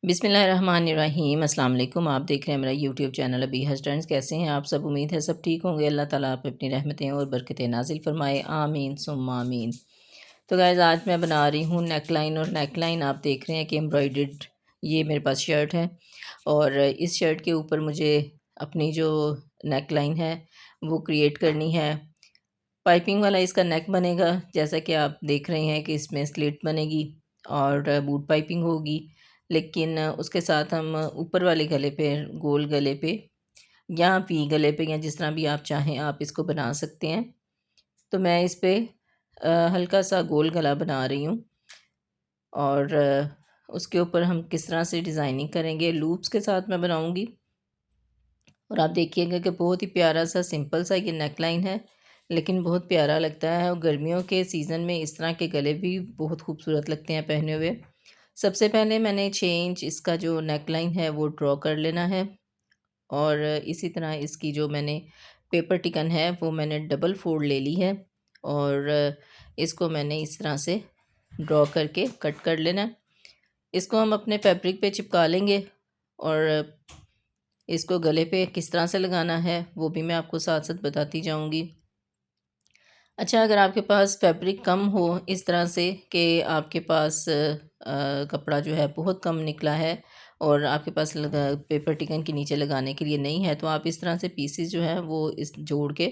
बिस्मिल्लाहिर्रहमानिर्रहीम अस्सलाम वालेकुम। आप देख रहे हैं मेरा यूट्यूब चैनल अबीहा स्टूडेंट्स। कैसे हैं आप सब? उम्मीद है सब ठीक होंगे। अल्लाह ताला आप पे अपनी रहमतें और बरकतें नाज़िल फरमाए, आमीन सुम्मा आमीन। तो गाइज़ आज मैं बना रही हूँ नेकलाइन, और नेकलाइन आप देख रहे हैं कि एम्ब्रॉयडर्ड ये मेरे पास शर्ट है, और इस शर्ट के ऊपर मुझे अपनी जो नेकलाइन है वो क्रिएट करनी है। पाइपिंग वाला इसका नेक बनेगा, जैसा कि आप देख रहे हैं कि इसमें स्लिट बनेगी और बूट पाइपिंग होगी। लेकिन उसके साथ हम ऊपर वाले गले पे, गोल गले पे या वी गले पे, या जिस तरह भी आप चाहें आप इसको बना सकते हैं। तो मैं इस पे हल्का सा गोल गला बना रही हूँ, और उसके ऊपर हम किस तरह से डिज़ाइनिंग करेंगे, लूप्स के साथ मैं बनाऊँगी। और आप देखिएगा कि बहुत ही प्यारा सा सिंपल सा ये नेकलाइन है, लेकिन बहुत प्यारा लगता है, और गर्मियों के सीज़न में इस तरह के गले भी बहुत खूबसूरत लगते हैं पहने हुए। सबसे पहले मैंने 6 इंच इसका जो नेकलाइन है वो ड्रॉ कर लेना है, और इसी तरह इसकी जो मैंने पेपर टिकन है वो मैंने डबल फोल्ड ले ली है, और इसको मैंने इस तरह से ड्रॉ करके कट कर लेना है। इसको हम अपने फैब्रिक पे चिपका लेंगे, और इसको गले पे किस तरह से लगाना है वो भी मैं आपको साथ साथ बताती जाऊंगी। अच्छा, अगर आपके पास फैब्रिक कम हो, इस तरह से कि आपके पास कपड़ा जो है बहुत कम निकला है और आपके पास पेपर टिकन के नीचे लगाने के लिए नहीं है, तो आप इस तरह से पीसेस जो है वो इस जोड़ के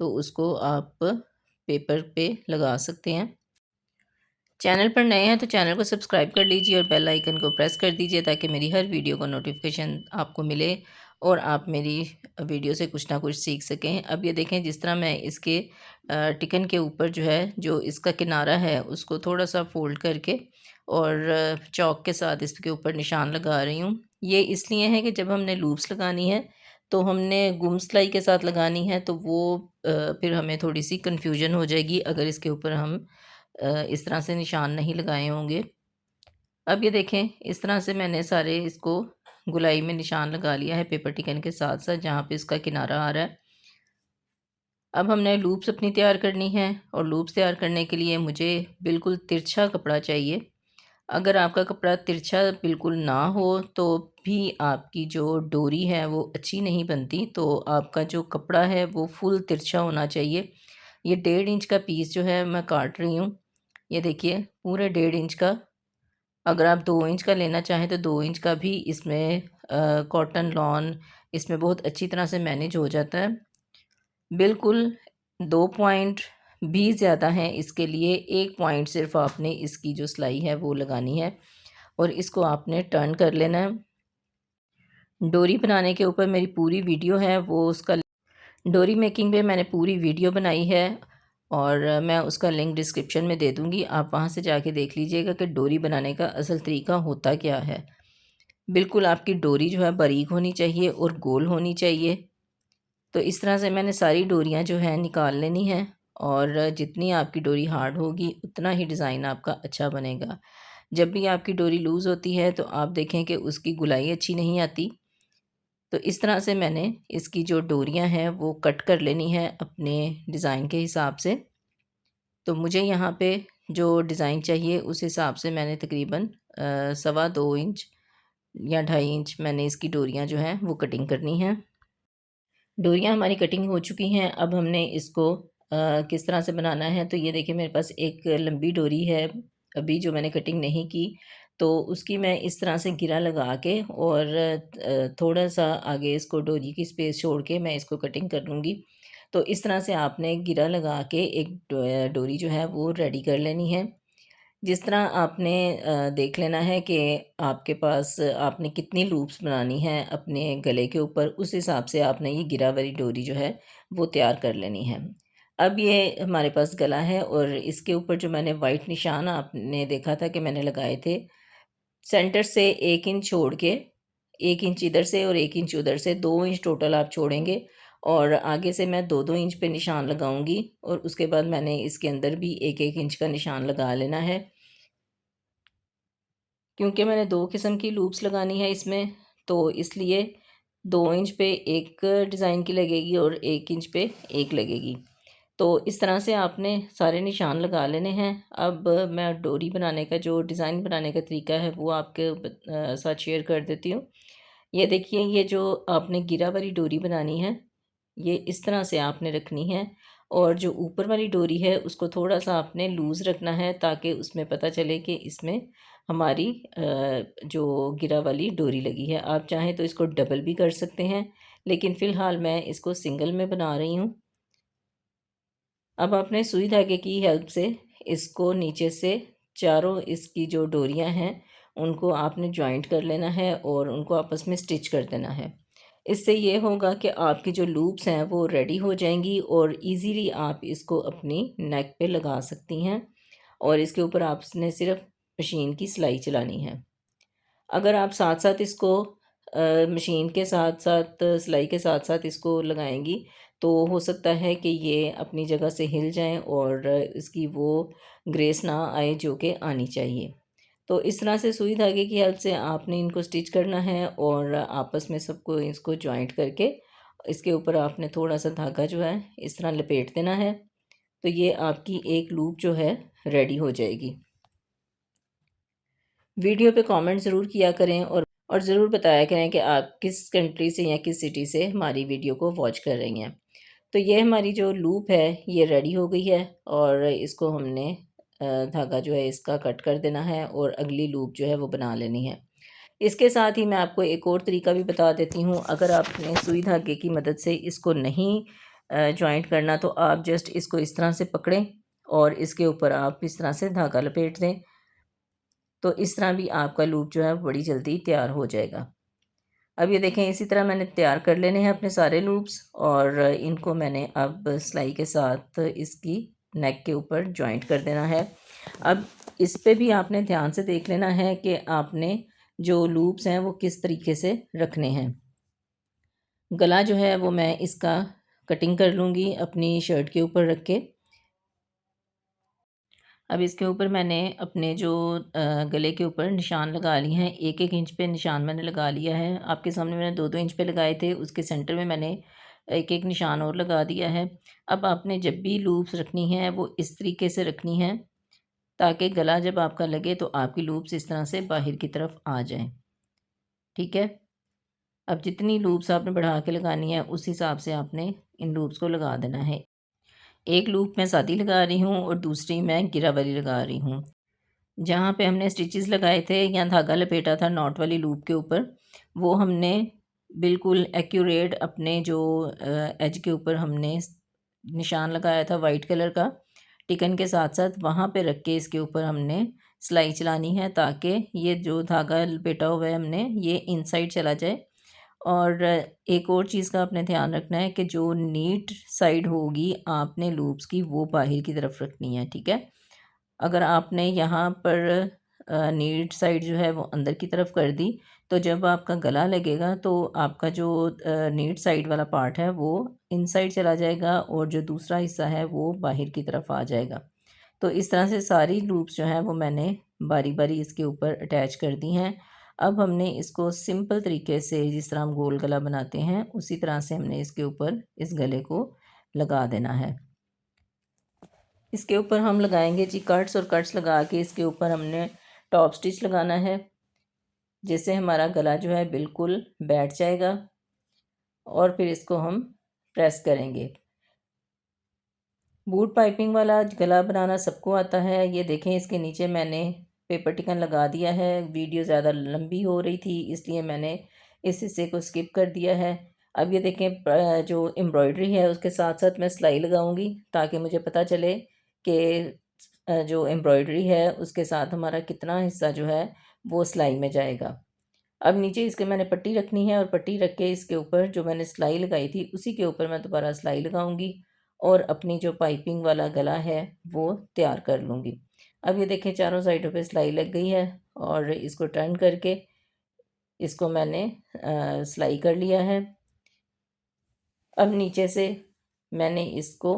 तो उसको आप पेपर पे लगा सकते हैं। चैनल पर नए हैं तो चैनल को सब्सक्राइब कर लीजिए और बेल आइकन को प्रेस कर दीजिए, ताकि मेरी हर वीडियो का नोटिफिकेशन आपको मिले और आप मेरी वीडियो से कुछ ना कुछ सीख सकें। अब ये देखें, जिस तरह मैं इसके टिकन के ऊपर जो है, जो इसका किनारा है उसको थोड़ा सा फोल्ड करके और चॉक के साथ इसके ऊपर निशान लगा रही हूँ। ये इसलिए है कि जब हमने लूप्स लगानी है तो हमने गुम सिलाई के साथ लगानी है, तो वो फिर हमें थोड़ी सी कन्फ्यूजन हो जाएगी अगर इसके ऊपर हम इस तरह से निशान नहीं लगाए होंगे। अब ये देखें, इस तरह से मैंने सारे इसको गुलाई में निशान लगा लिया है पेपर टिकन के साथ साथ जहाँ पे इसका किनारा आ रहा है। अब हमने लूप्स अपनी तैयार करनी है, और लूप्स तैयार करने के लिए मुझे बिल्कुल तिरछा कपड़ा चाहिए। अगर आपका कपड़ा तिरछा बिल्कुल ना हो तो भी आपकी जो डोरी है वो अच्छी नहीं बनती, तो आपका जो कपड़ा है वो फुल तिरछा होना चाहिए। ये 1.5 इंच का पीस जो है मैं काट रही हूँ। ये देखिए, पूरे 1.5 इंच का। अगर आप 2 इंच का लेना चाहें तो 2 इंच का भी इसमें कॉटन लॉन इसमें बहुत अच्छी तरह से मैनेज हो जाता है। बिल्कुल 2 पॉइंट भी ज़्यादा हैं इसके लिए, 1 पॉइंट सिर्फ़ आपने इसकी जो सिलाई है वो लगानी है, और इसको आपने टर्न कर लेना है। डोरी बनाने के ऊपर मेरी पूरी वीडियो है, वो उसका डोरी मेकिंग पे मैंने पूरी वीडियो बनाई है, और मैं उसका लिंक डिस्क्रिप्शन में दे दूँगी। आप वहाँ से जाके देख लीजिएगा कि डोरी बनाने का असल तरीका होता क्या है। बिल्कुल आपकी डोरी जो है बारीक होनी चाहिए और गोल होनी चाहिए। तो इस तरह से मैंने सारी डोरियाँ जो हैं निकाल लेनी हैं, और जितनी आपकी डोरी हार्ड होगी उतना ही डिज़ाइन आपका अच्छा बनेगा। जब भी आपकी डोरी लूज़ होती है तो आप देखें कि उसकी गुलाई अच्छी नहीं आती। तो इस तरह से मैंने इसकी जो डोरियां हैं वो कट कर लेनी है अपने डिज़ाइन के हिसाब से। तो मुझे यहाँ पे जो डिज़ाइन चाहिए उस हिसाब से मैंने तकरीबन 2.25 इंच या 2.5 इंच मैंने इसकी डोरियां जो हैं वो कटिंग करनी है। डोरियां हमारी कटिंग हो चुकी हैं। अब हमने इसको किस तरह से बनाना है, तो ये देखिए मेरे पास एक लंबी डोरी है अभी जो मैंने कटिंग नहीं की, तो उसकी मैं इस तरह से घेरा लगा के और थोड़ा सा आगे इसको डोरी की स्पेस छोड़ के मैं इसको कटिंग कर लूँगी। तो इस तरह से आपने घेरा लगा के एक डोरी जो है वो रेडी कर लेनी है। जिस तरह आपने देख लेना है कि आपके पास आपने कितनी लूप्स बनानी है अपने गले के ऊपर, उस हिसाब से आपने ये गिरा वाली डोरी जो है वो तैयार कर लेनी है। अब ये हमारे पास गला है, और इसके ऊपर जो मैंने वाइट निशान आपने देखा था कि मैंने लगाए थे, सेंटर से 1 इंच छोड़ के, 1 इंच इधर से और 1 इंच उधर से, 2 इंच टोटल आप छोड़ेंगे, और आगे से मैं 2-2 इंच पे निशान लगाऊंगी, और उसके बाद मैंने इसके अंदर भी 1-1 इंच का निशान लगा लेना है। क्योंकि मैंने 2 किस्म की लूप्स लगानी है इसमें, तो इसलिए 2 इंच पे एक डिज़ाइन की लगेगी और 1 इंच पे एक लगेगी। तो इस तरह से आपने सारे निशान लगा लेने हैं। अब मैं डोरी बनाने का जो डिज़ाइन बनाने का तरीका है वो आपके साथ शेयर कर देती हूँ। ये देखिए, ये जो आपने गिरा वाली डोरी बनानी है, ये इस तरह से आपने रखनी है और जो ऊपर वाली डोरी है उसको थोड़ा-सा आपने लूज़ रखना है ताकि उसमें पता चले कि इसमें हमारी जो गिरा वाली डोरी लगी है। आप चाहें तो इसको डबल भी कर सकते हैं, लेकिन फ़िलहाल मैं इसको सिंगल में बना रही हूँ। अब आपने सुई धागे की हेल्प से इसको नीचे से चारों इसकी जो डोरियां हैं उनको आपने जॉइंट कर लेना है और उनको आपस में स्टिच कर देना है। इससे ये होगा कि आपकी जो लूप्स हैं वो रेडी हो जाएंगी और इजीली आप इसको अपनी नेक पे लगा सकती हैं और इसके ऊपर आपने सिर्फ मशीन की सिलाई चलानी है। अगर आप साथ-साथ इसको मशीन के साथ-साथ सिलाई के साथ-साथ इसको लगाएँगी, तो हो सकता है कि ये अपनी जगह से हिल जाएँ और इसकी वो ग्रेस ना आए जो कि आनी चाहिए। तो इस तरह से सुई धागे की हेल्प से आपने इनको स्टिच करना है और आपस में सबको इसको जॉइंट करके इसके ऊपर आपने थोड़ा-सा धागा जो है इस तरह लपेट देना है, तो ये आपकी एक लूप जो है रेडी हो जाएगी। वीडियो पे कमेंट ज़रूर किया करें और ज़रूर बताया करें कि आप किस कंट्री से या किस सिटी से हमारी वीडियो को वॉच कर रही हैं। तो ये हमारी जो लूप है ये रेडी हो गई है और इसको हमने धागा जो है इसका कट कर देना है और अगली लूप जो है वो बना लेनी है। इसके साथ ही मैं आपको एक और तरीका भी बता देती हूँ। अगर आपने सुई धागे की मदद से इसको नहीं जॉइंट करना तो आप जस्ट इसको इस तरह से पकड़ें और इसके ऊपर आप इस तरह से धागा लपेट दें, तो इस तरह भी आपका लूप जो है बड़ी जल्दी तैयार हो जाएगा। अब ये देखें, इसी तरह मैंने तैयार कर लेने हैं अपने सारे लूप्स और इनको मैंने अब सिलाई के साथ इसकी नेक के ऊपर जॉइंट कर देना है। अब इस पे भी आपने ध्यान से देख लेना है कि आपने जो लूप्स हैं वो किस तरीके से रखने हैं। गला जो है वो मैं इसका कटिंग कर लूँगी अपनी शर्ट के ऊपर रख के। अब इसके ऊपर मैंने अपने जो गले के ऊपर निशान लगा लिए हैं, 1-1 इंच पे निशान मैंने लगा लिया है। आपके सामने मैंने 2-2 इंच पे लगाए थे, उसके सेंटर में मैंने 1-1 निशान और लगा दिया है। अब आपने जब भी लूप्स रखनी है वो इस तरीके से रखनी है ताकि गला जब आपका लगे तो आपकी लूप्स इस तरह से बाहर की तरफ आ जाएँ, ठीक है? अब जितनी लूप्स आपने बढ़ा के लगानी है उस हिसाब से आपने इन लूप्स को लगा देना है। एक लूप मैं सादी लगा रही हूँ और दूसरी मैं गिरा वाली लगा रही हूँ। जहाँ पे हमने स्टिचेस लगाए थे या धागा लपेटा था नॉट वाली लूप के ऊपर, वो हमने बिल्कुल एक्यूरेट अपने जो एज के ऊपर हमने निशान लगाया था वाइट कलर का, टिकन के साथ-साथ वहाँ पे रख के इसके ऊपर हमने सिलाई चलानी है ताकि ये जो धागा लपेटा हुआ है हमने, ये इनसाइड चला जाए। और एक और चीज़ का आपने ध्यान रखना है कि जो नीट साइड होगी आपने लूप्स की वो बाहर की तरफ रखनी है, ठीक है? अगर आपने यहाँ पर नीड साइड जो है वो अंदर की तरफ कर दी, तो जब आपका गला लगेगा तो आपका जो नीड साइड वाला पार्ट है वो इनसाइड चला जाएगा और जो दूसरा हिस्सा है वो बाहर की तरफ आ जाएगा। तो इस तरह से सारी लूप्स जो हैं वो मैंने बारी-बारी इसके ऊपर अटैच कर दी हैं। अब हमने इसको सिंपल तरीके से जिस तरह हम गोल गला बनाते हैं, उसी तरह से हमने इसके ऊपर इस गले को लगा देना है। इसके ऊपर हम लगाएंगे जी कट्स और कट्स लगा के इसके ऊपर हमने टॉप स्टिच लगाना है, जिससे हमारा गला जो है बिल्कुल बैठ जाएगा और फिर इसको हम प्रेस करेंगे। बूट पाइपिंग वाला गला बनाना सबको आता है। ये देखें, इसके नीचे मैंने पेपर टिकन लगा दिया है। वीडियो ज़्यादा लंबी हो रही थी इसलिए मैंने इस हिस्से को स्किप कर दिया है। अब ये देखें, जो एम्ब्रॉयडरी है उसके साथ साथ मैं सिलाई लगाऊंगी ताकि मुझे पता चले कि जो एम्ब्रॉयडरी है उसके साथ हमारा कितना हिस्सा जो है वो सिलाई में जाएगा। अब नीचे इसके मैंने पट्टी रखनी है और पट्टी रख के इसके ऊपर जो मैंने सिलाई लगाई थी उसी के ऊपर मैं दोबारा सिलाई लगाऊंगी और अपनी जो पाइपिंग वाला गला है वो तैयार कर लूँगी। अब ये देखें, चारों साइडों पे सिलाई लग गई है और इसको टर्न करके इसको मैंने सिलाई कर लिया है। अब नीचे से मैंने इसको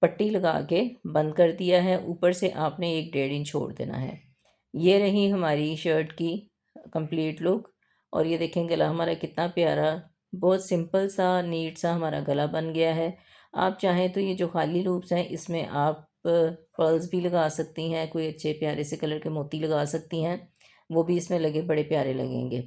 पट्टी लगा के बंद कर दिया है। ऊपर से आपने 1-1.5 इंच छोड़ देना है। ये रही हमारी शर्ट की कंप्लीट लुक। और ये देखें, गला हमारा कितना प्यारा, बहुत सिंपल सा नीट सा हमारा गला बन गया है। आप चाहें तो ये जो खाली लूप्स हैं इसमें आप पर्ल्स भी लगा सकती हैं, कोई अच्छे प्यारे से कलर के मोती लगा सकती हैं, वो भी इसमें लगे बड़े प्यारे लगेंगे।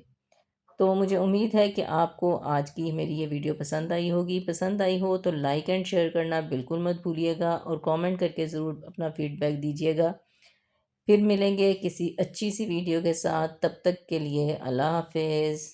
तो मुझे उम्मीद है कि आपको आज की मेरी ये वीडियो पसंद आई होगी। पसंद आई हो तो लाइक एंड शेयर करना बिल्कुल मत भूलिएगा और कमेंट करके ज़रूर अपना फीडबैक दीजिएगा। फिर मिलेंगे किसी अच्छी सी वीडियो के साथ, तब तक के लिए अल्लाह हाफ़िज़।